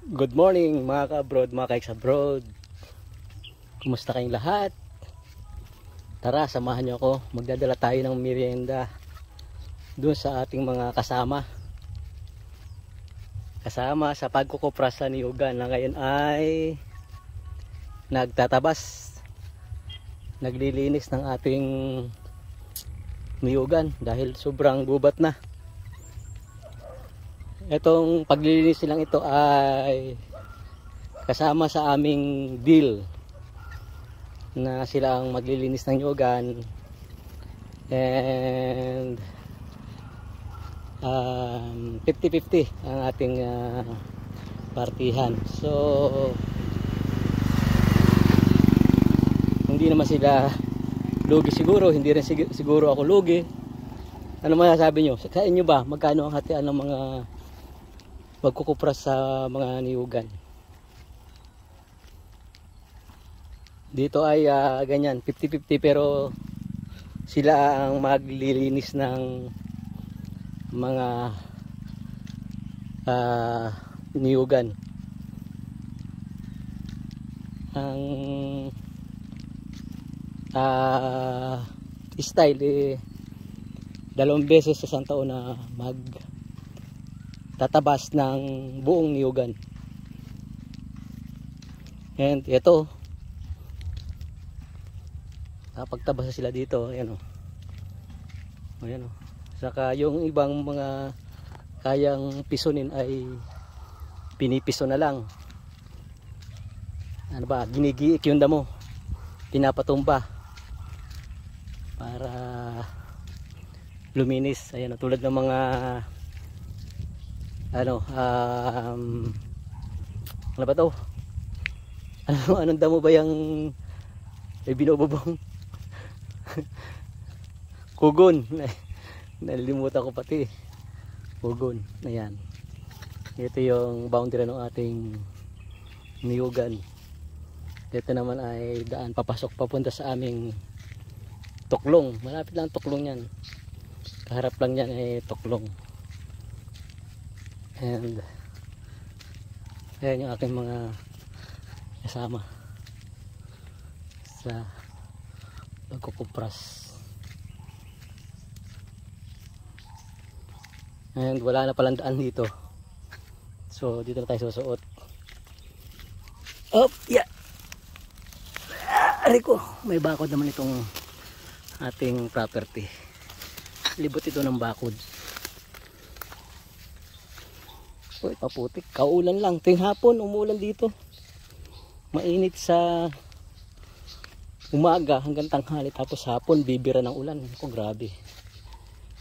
Good morning mga ka-abroad, mga ka-ex-abroad. Kumusta kayong lahat? Tara, samahan niyo ako. Magdadala tayo ng merienda doon sa ating mga kasama. Kasama sa pagkukupras sa niyugan na ngayon ay nagtatabas, naglilinis ng ating niyugan dahil sobrang gubat na. Itong paglilinis nilang ito ay kasama sa aming deal na sila ang maglilinis ng niyugan and 50-50 ang ating partihan. So hindi naman sila lugi siguro, hindi rin siguro ako lugi. Ano masasabi nyo? Sa inyo ba magkano ang hatian ng mga magkukupras sa mga niyugan? Dito ay ganyan 50-50, pero sila ang maglilinis ng mga niyugan. Ang style dalawang beses sa isang taon na tatabas ng buong niyugan. And ito, napagtabas sila dito. Ayan o. Ayan o. Saka yung ibang mga kayang pisonin ay pinipiso na lang. Ano ba, ginigiik yung damo, pinapatumba para luminis. Ayan o, tulad ng mga ano ba to? Anong damo ba yung binububong? Kugon. Nalilimutan ko pati. Kugon. Ayan. Ito yung boundary ng ating niyugan. Ito naman ay daan papasok papunta sa aming tuklong. Malapit lang tuklong yan. Kaharap lang yan ay tuklong. And ayan yung aking mga kasama sa pagkukupras. And wala na palang daan dito, so dito na tayo susuot. Up, yeah. Aray ko, may bakod naman itong ating property. Libot ito ng bakod. Uy, paputik. Kaulan lang. Ting hapon, umulan dito. Mainit sa umaga hanggang tanghali. Tapos hapon, bibira ng ulan. Ako, grabe.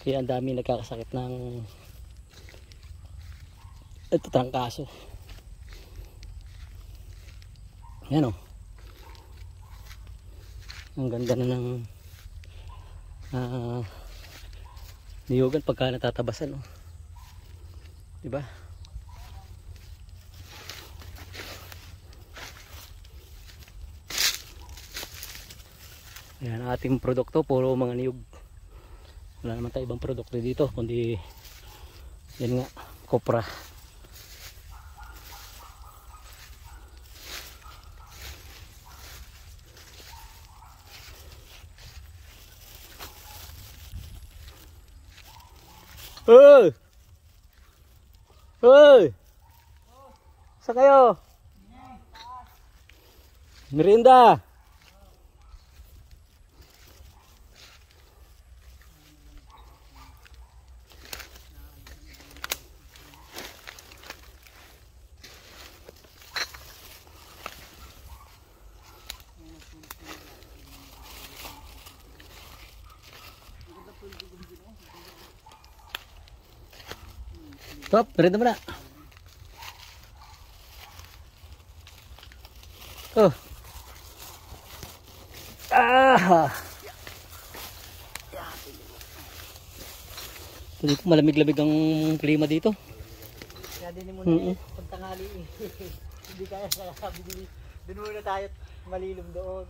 Kaya ang dami nagkakasakit ng trangkaso. Yan o. Ang ganda na ng niyugan pagka natatabasan o. Diba? Ayan, ating produkto puro mga niyug. Wala naman tayo ibang produkto dito kundi yan nga, kopra. Hoy! Hoy! Saan kayo? Merienda! Stop, merienda mo na. Oh. Dito malamig-lamig ang klima dito. Kaya din mo na pagtanghali hindi kaya sabi din. Doon muna tayo malilom doon.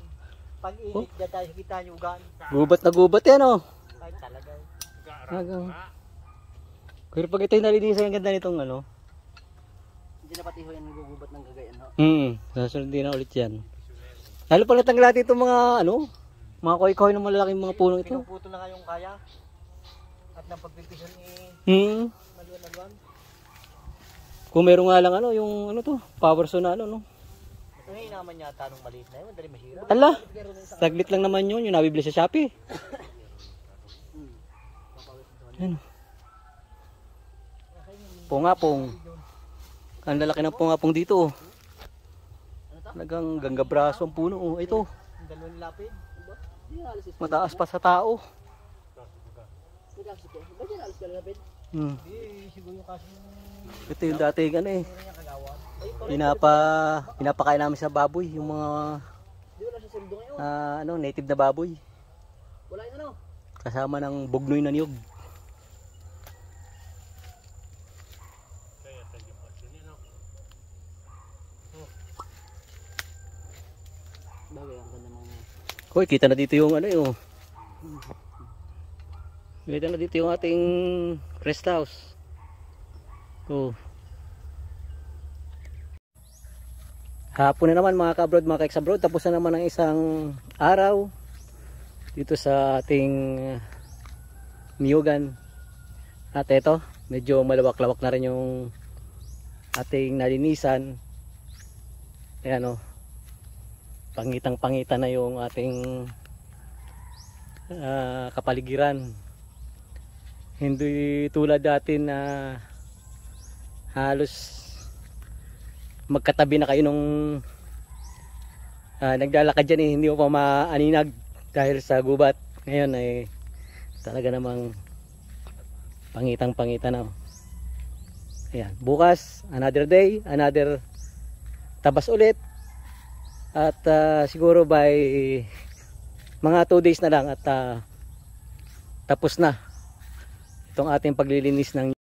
Pag init dyan tayo kita niyugan. Gubat na gubat yan oh. Ay talaga. Pero pag ito'y nalinisan, ang ganda nitong ano, Hindi na pati ho yan gugubat ng gagayan ho. Sasunod din na ulit yan. Lalo pala tanggal natin itong mga ano, mga koy-koy ng malalaking mga puno ito. Pinuputo na nga yung kaya. At nang pagpipisan maluwan-aluwan. Kung meron nga lang ano, yung ano to, power saw na ano, no? Ito nga naman yata nung maliit na yun, madali masira. Ala, saglit lang naman yun, yung nabibili sa Shopee. Ano? Pungapong. Ang lalaki ng pungapong dito. Talagang ganggabraso ang puno. Oh. Ito, Ang dalawang lapid. mataas pa sa tao. Hindi, siguro yung kasi Ito yung dating ano eh. niya kagawan. Pinapakain namin sa baboy. Yung mga Di wala siya sildo ngayon. ano, native na baboy. Wala yung ano. Kasama ng bugnoy na niyog. Bagay ang ganda mga... Hoy, kita na dito yung ano yung. Kita na dito yung ating rest house. Oh. Hapon na naman mga ka-abroad, mga ka-ex-abroad. Tapos na naman ang isang araw dito sa ating Niyugan. At ito, medyo malawak-lawak na rin yung ating nalinisan. Ayan o. Pangitang-pangitan na yung ating kapaligiran. Hindi tulad dati na halos magkatabi na kayo nung naglalakad dyan eh, hindi mo pa maaninag dahil sa gubat. Ngayon ay talaga namang pangitang-pangitan na. Ayan, bukas another day, another tabas ulit. At siguro by mga 2 days na lang at tapos na itong ating paglilinis ng